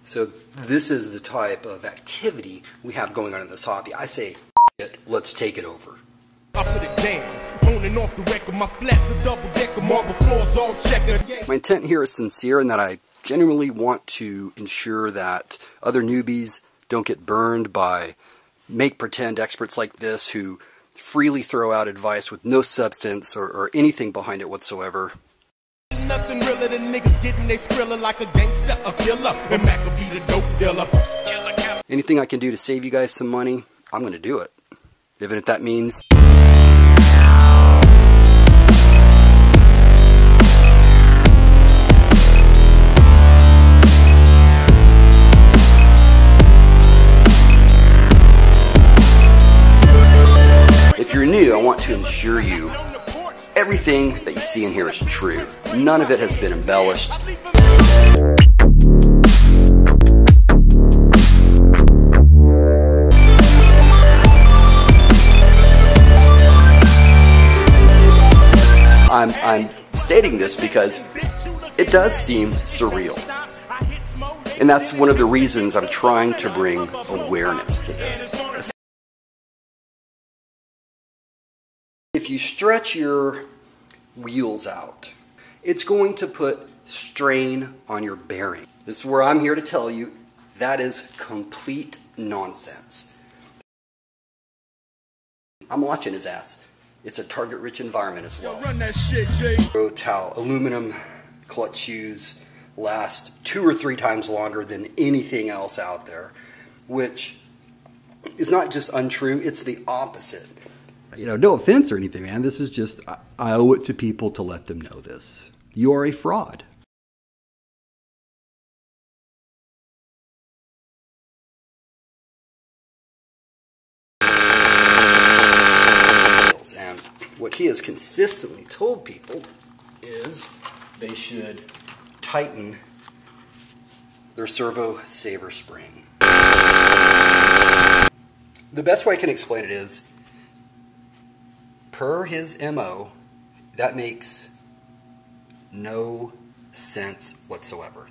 So this is the type of activity we have going on in this hobby. I say, it, let's take it over. My intent here is sincere in that I genuinely want to ensure that other newbies don't get burned by make-pretend experts like this who freely throw out advice with no substance or anything behind it whatsoever. Nothing realer than niggas getting they skrilla like a gangster, a killer, and Mac will be the dope dealer. Anything I can do to save you guys some money, I'm going to do it. Even if that means... If you're new, I want to assure you everything that you see in here is true. None of it has been embellished. I'm stating this because it does seem surreal. And that's one of the reasons I'm trying to bring awareness to this. If you stretch your wheels out, it's going to put strain on your bearing. This is where I'm here to tell you that is complete nonsense. I'm watching his ass. It's a target-rich environment as well. Run that shit, Jay. Towel, aluminum clutch shoes last 2 or 3 times longer than anything else out there, which is not just untrue, it's the opposite. You know, no offense or anything, man. This is just, I owe it to people to let them know this. You are a fraud. And what he has consistently told people is they should tighten their servo saver spring. The best way I can explain it is, per his MO, that makes no sense whatsoever.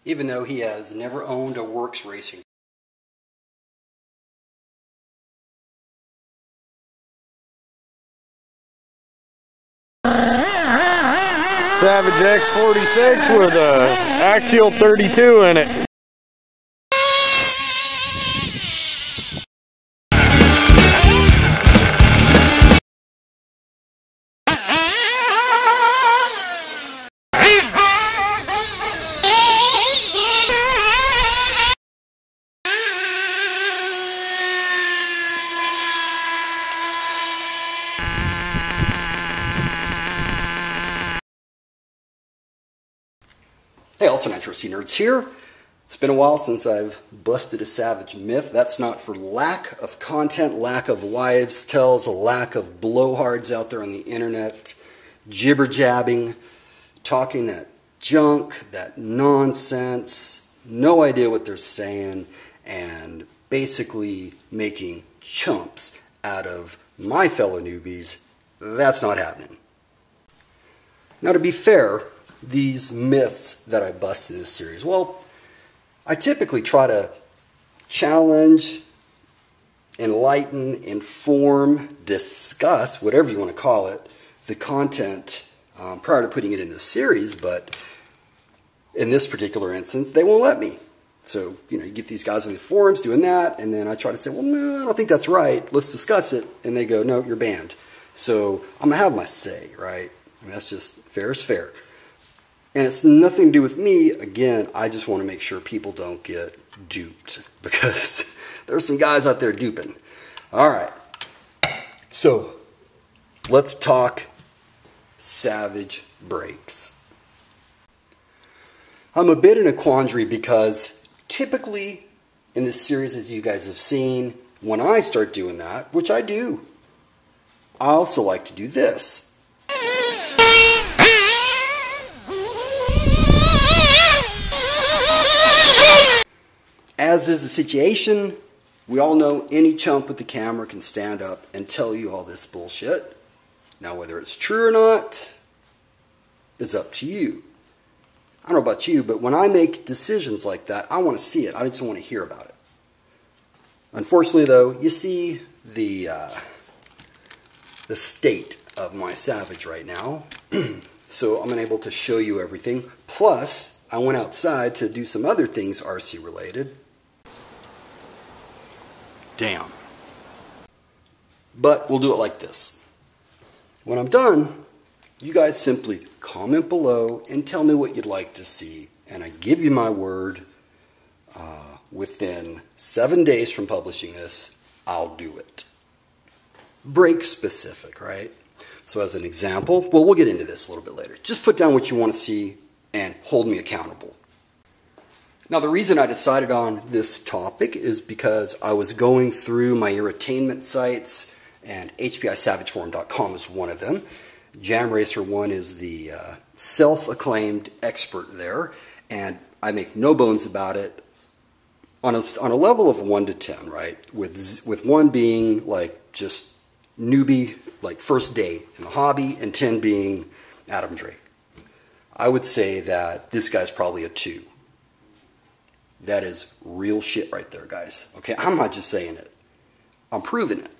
Even though he has never owned a works racing. Savage X46 with a axial 32 in it. Hey, also Nitro C Nerds here. It's been a while since I've busted a Savage myth. That's not for lack of content, lack of wives' tales, a lack of blowhards out there on the internet, jibber-jabbing, talking that junk, that nonsense, no idea what they're saying, and basically making chumps out of my fellow newbies. That's not happening. Now, to be fair, these myths that I bust in this series, well, I typically try to challenge, enlighten, inform, discuss, whatever you want to call it, the content prior to putting it in this series, but in this particular instance, they won't let me. So, you know, you get these guys on the forums doing that, and then I try to say, well, no, I don't think that's right. Let's discuss it. And they go, no, you're banned. So I'm going to have my say, right? I mean, that's just fair is fair. And it's nothing to do with me. Again, I just want to make sure people don't get duped, because there's some guys out there duping. All right. So let's talk Savage brakes. I'm a bit in a quandary because typically in this series, as you guys have seen, when I start doing that, which I do, I also like to do this. As is the situation, we all know any chump with the camera can stand up and tell you all this bullshit. Now, whether it's true or not, is up to you. I don't know about you, but when I make decisions like that, I want to see it. I just want to hear about it. Unfortunately, though, you see the state of my Savage right now. So I'm unable to show you everything. Plus, I went outside to do some other things RC related. Damn. But we'll do it like this. When I'm done, you guys simply comment below and tell me what you'd like to see. And I give you my word, within 7 days from publishing this, I'll do it. Brake specific, right? So as an example, well, we'll get into this a little bit later. Just put down what you want to see and hold me accountable. Now, the reason I decided on this topic is because I was going through my irritainment sites, and HPISavageForum.com is one of them. Jam Racer 1 is the self-acclaimed expert there, and I make no bones about it. On a level of 1 to 10, right? With 1 being like just newbie, like first day in the hobby, and 10 being Adam Drake. I would say that this guy's probably a 2. That is real shit right there, guys. Okay, I'm not just saying it. I'm proving it.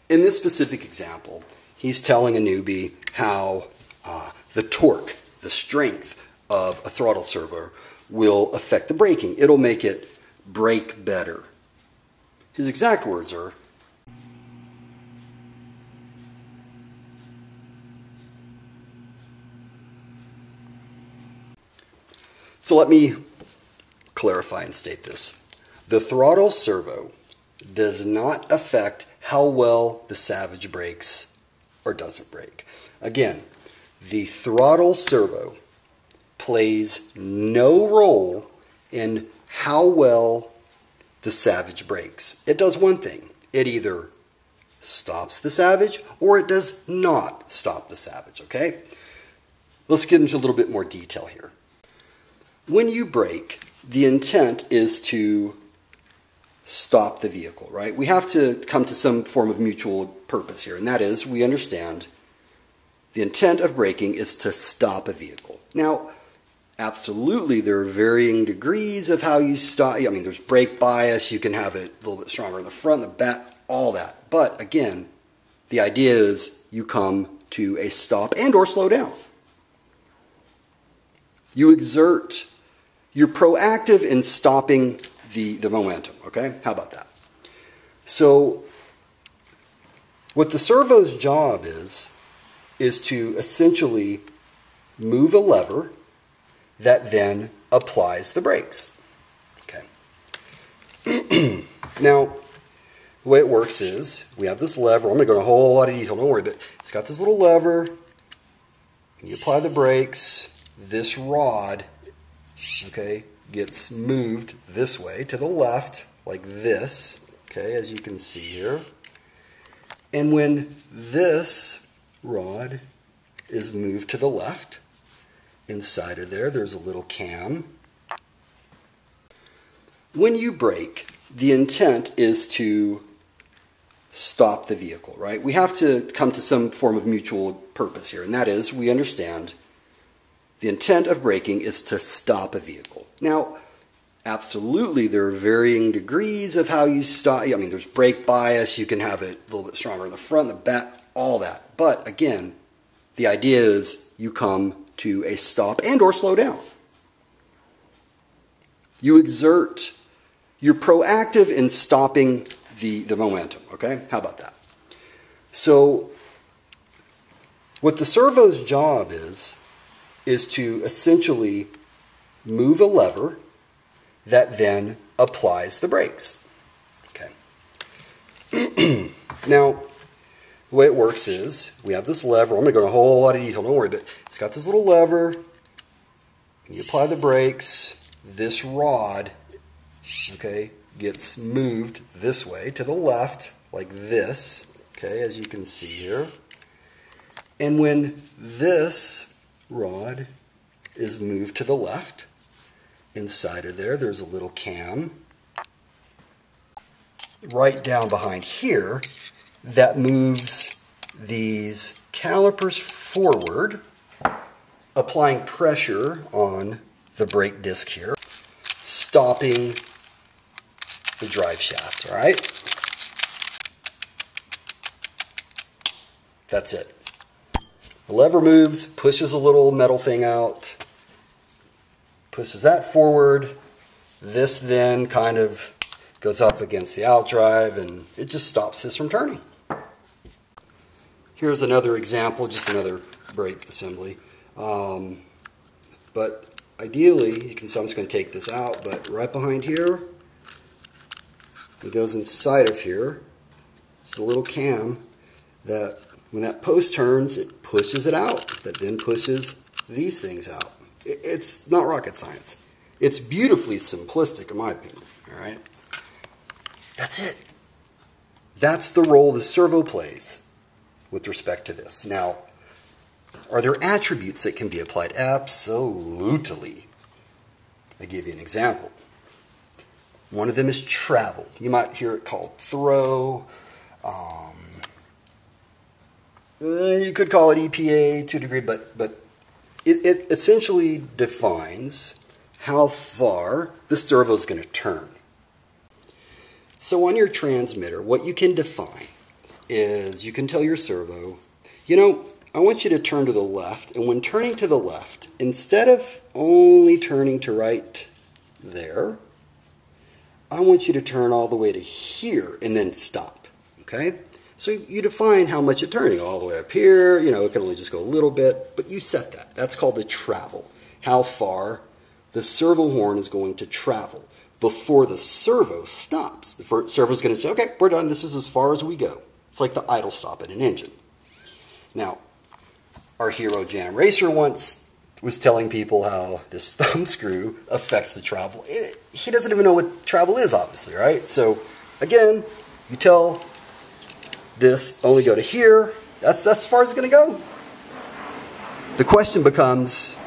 In this specific example, he's telling a newbie how the torque, the strength of a throttle servo will affect the braking. It'll make it brake better. His exact words are, so let me clarify and state this. The throttle servo does not affect how well the Savage brakes or doesn't brake. Again, the throttle servo plays no role in how well the Savage brakes. It does one thing. It either stops the Savage or it does not stop the Savage, okay? Let's get into a little bit more detail here. When you brake, the intent is to stop the vehicle, right? We have to come to some form of mutual purpose here, and that is, we understand the intent of braking is to stop a vehicle. Now, absolutely, there are varying degrees of how you stop. I mean, there's brake bias. You can have it a little bit stronger in the front, the back, all that. But again, the idea is you come to a stop and or slow down. You exert, you're proactive in stopping the momentum, okay? How about that? So what the servo's job is to essentially move a lever that then applies the brakes. Okay. Now, the way it works is we have this lever. I'm going to go into a whole lot of detail, don't worry, but it's got this little lever. You apply the brakes. This rod, okay, gets moved this way to the left, like this, okay, as you can see here. And when this rod is moved to the left, inside of there, there's a little cam. When you brake, the intent is to stop the vehicle, right? We have to come to some form of mutual purpose here, and that is, we understand the intent of braking is to stop a vehicle. Now, absolutely, there are varying degrees of how you stop. I mean, there's brake bias. You can have it a little bit stronger in the front, the back, all that. But again, the idea is you come to a stop and or slow down. You exert, you're proactive in stopping the momentum, okay? How about that? So what the servo's job is to essentially move a lever that then applies the brakes. Okay. Now, the way it works is we have this lever. I'm going to go into a whole lot of detail, don't worry, but it's got this little lever. You apply the brakes. This rod, okay, gets moved this way to the left, like this, okay, as you can see here. And when this rod is moved to the left, inside of there, there's a little cam right down behind here that moves these calipers forward, applying pressure on the brake disc here, stopping the drive shaft, all right? That's it. The lever moves, pushes a little metal thing out, pushes that forward. This then kind of goes up against the out drive and it just stops this from turning. Here's another example, just another brake assembly. But ideally, you can see I'm just going to take this out, but right behind here, it goes inside of here. It's a little cam that when that post turns, it pushes it out. That then pushes these things out. It's not rocket science. It's beautifully simplistic in my opinion, all right? That's it. That's the role the servo plays with respect to this. Now, are there attributes that can be applied? Absolutely. I'll give you an example. One of them is travel. You might hear it called throw. You could call it EPA to a degree, but it essentially defines how far the servo is going to turn. So on your transmitter, what you can define is you can tell your servo, you know, I want you to turn to the left, and when turning to the left, instead of only turning to right there, I want you to turn all the way to here and then stop, okay? So you define how much you're turning, all the way up here, you know, it can only just go a little bit, but you set that. That's called the travel, how far the servo horn is going to travel before the servo stops. The servo's going to say, okay, we're done, this is as far as we go. It's like the idle stop in an engine. Now, our hero Jam Racer once was telling people how this thumb screw affects the travel. He doesn't even know what travel is, obviously, right? So, again, you tell this only go to here. That's as far as it's going to go. The question becomes,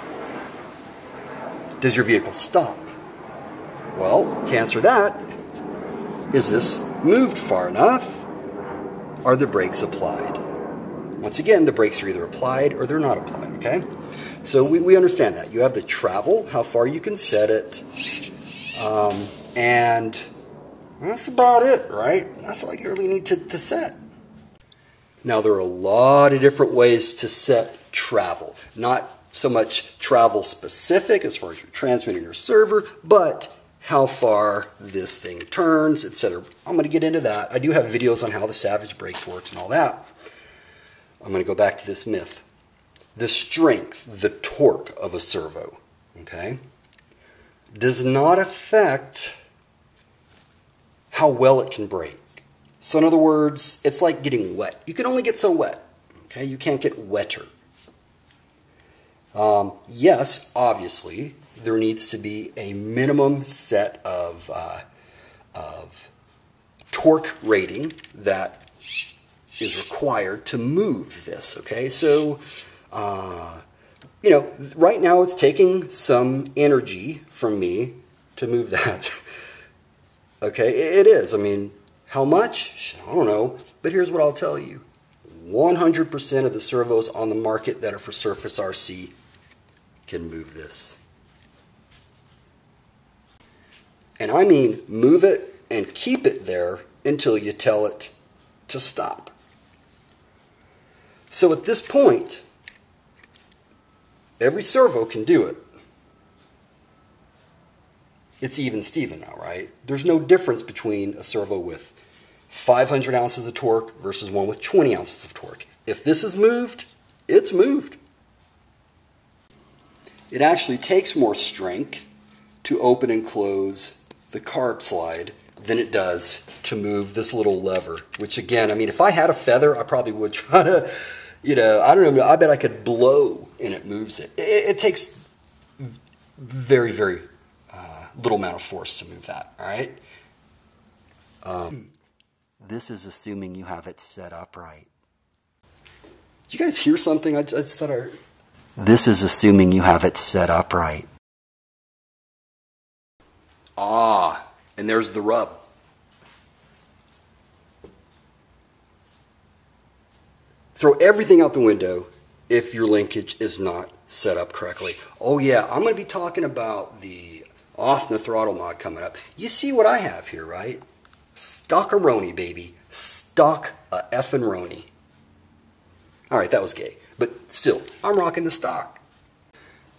does your vehicle stop? Well, to answer that, is this moved far enough? Are the brakes applied? Once again, the brakes are either applied or they're not applied, okay? So we understand that. You have the travel, how far you can set it, and that's about it, right? That's all you really need to set. Now, there are a lot of different ways to set travel. Not so much travel specific as far as your transmitter and your server, but how far this thing turns, etc. I'm going to get into that. I do have videos on how the Savage brakes works and all that. I'm going to go back to this myth. The strength, the torque of a servo, okay, does not affect how well it can brake. So in other words, it's like getting wet. You can only get so wet, okay? You can't get wetter. Yes, obviously, there needs to be a minimum set of torque rating that is required to move this, okay? So, you know, right now it's taking some energy from me to move that. Okay, it is. I mean, how much? I don't know. But here's what I'll tell you. 100% of the servos on the market that are for surface RC can move this. And I mean move it and keep it there until you tell it to stop. So at this point, every servo can do it. It's even Steven now, right? There's no difference between a servo with 500 ounces of torque versus one with 20 ounces of torque. If this is moved, it's moved. It actually takes more strength to open and close the carb slide than it does to move this little lever, which again, I mean, if I had a feather, I probably would try to, you know, I don't know, I bet I could blow and it moves it. It takes very, very little amount of force to move that, all right? This is assuming you have it set up right. Did you guys hear something? I just thought I heard. This is assuming you have it set up right. Ah, and there's the rub. Throw everything out the window if your linkage is not set up correctly. Oh yeah, I'm going to be talking about the Off the Throttle mod coming up. You see what I have here, right? Stockaroni, baby. Stock a effing roni. Alright, that was gay. But still, I'm rocking the stock.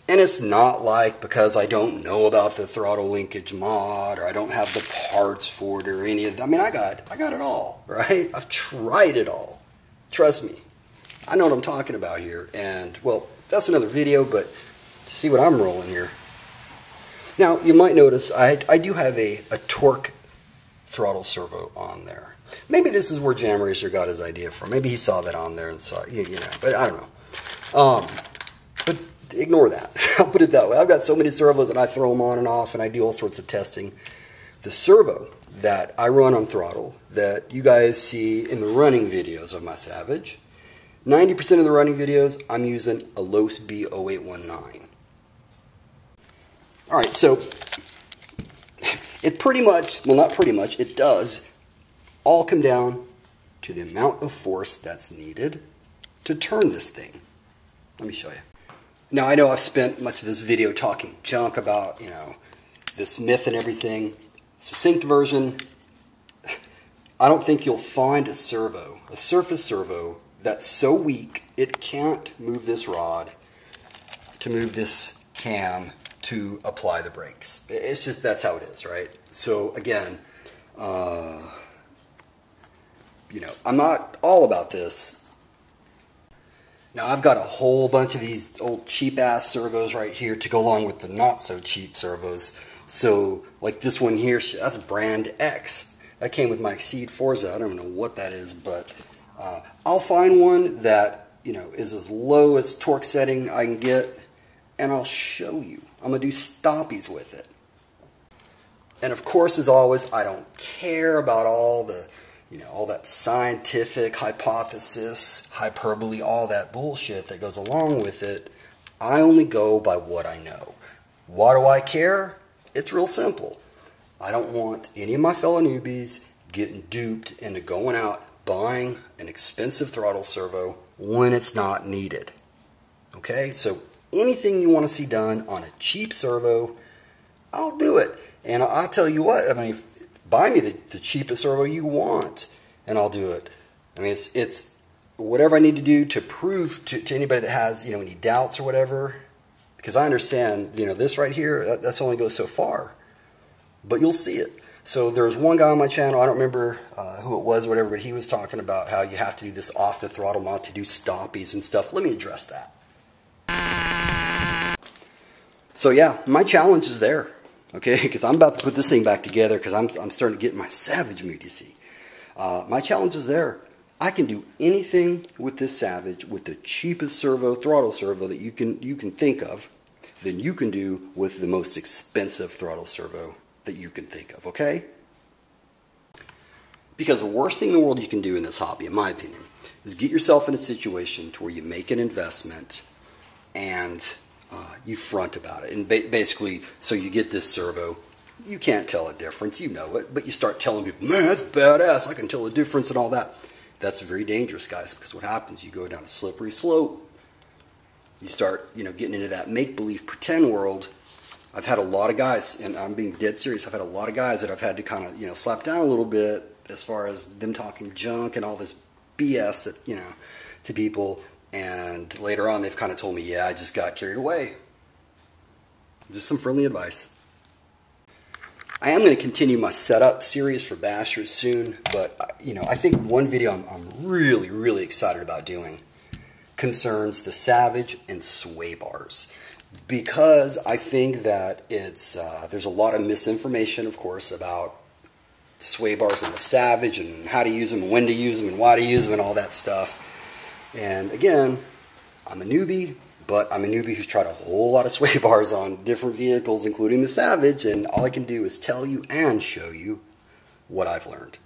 And it's not like because I don't know about the throttle linkage mod, or I don't have the parts for it, or any of that. I mean, I got it all, right? I've tried it all. Trust me. I know what I'm talking about here. And, well, that's another video, but see what I'm rolling here. Now, you might notice I do have a torque throttle servo on there. Maybe this is where Jam Racer got his idea from. Maybe he saw that on there and saw, you know, but I don't know. But ignore that. I'll put it that way. I've got so many servos and I throw them on and off and I do all sorts of testing. The servo that I run on Throttle that you guys see in the running videos of my Savage, 90% of the running videos, I'm using a Los B0819. Alright, so it pretty much, well not pretty much, it does all come down to the amount of force that's needed to turn this thing. Let me show you. Now I know I've spent much of this video talking junk about, you know, this myth and everything. Succinct version, I don't think you'll find a servo, a surface servo, that's so weak it can't move this rod to move this cam to apply the brakes. It's just, that's how it is, right? So again, you know, I'm not all about this. Now I've got a whole bunch of these old cheap ass servos right here to go along with the not so cheap servos. So like this one here, that's brand X. That came with my Exceed Forza. I don't even know what that is, but I'll find one that, you know, is as low as torque setting I can get, and I'll show you. I'm going to do stoppies with it. And of course, as always, I don't care about all the, you know, all that scientific hypothesis, hyperbole, all that bullshit that goes along with it. I only go by what I know. Why do I care? It's real simple. I don't want any of my fellow newbies getting duped into going out buying an expensive throttle servo when it's not needed. Okay, so anything you want to see done on a cheap servo, I'll do it. And I'll tell you what, I mean, buy me the cheapest servo you want, and I'll do it. I mean, it's whatever I need to do to prove to anybody that has, you know, any doubts or whatever, because I understand, you know, this right here, that's only goes so far, but you'll see it. So there's one guy on my channel, I don't remember who it was or whatever, but he was talking about how you have to do this off the throttle mod to do stoppies and stuff. Let me address that. So yeah, my challenge is there, okay? Because I'm about to put this thing back together because I'm starting to get in my Savage mood, you see. My challenge is there. I can do anything with this Savage with the cheapest servo, throttle servo that you can think of, than you can do with the most expensive throttle servo that you can think of, okay? Because the worst thing in the world you can do in this hobby, in my opinion, is get yourself in a situation to where you make an investment and you front about it. And basically, so you get this servo, you can't tell a difference, you know it, but you start telling people, man, that's badass, I can tell the difference and all that. That's very dangerous, guys, because what happens, you go down a slippery slope. You start, you know, getting into that make-believe pretend world. I've had a lot of guys, and I'm being dead serious, I've had a lot of guys that I've had to kind of, you know, slap down a little bit as far as them talking junk and all this BS that, you know, to people, and later on they've kind of told me, yeah, I just got carried away. Just some friendly advice. I am going to continue my setup series for bashers soon, but, you know, I think one video I'm really, really excited about doing concerns the Savage and sway bars. Because I think that it's there's a lot of misinformation, of course, about sway bars and the Savage and how to use them and when to use them and why to use them and all that stuff. And again, I'm a newbie, but I'm a newbie who's tried a whole lot of sway bars on different vehicles, including the Savage, and all I can do is tell you and show you what I've learned.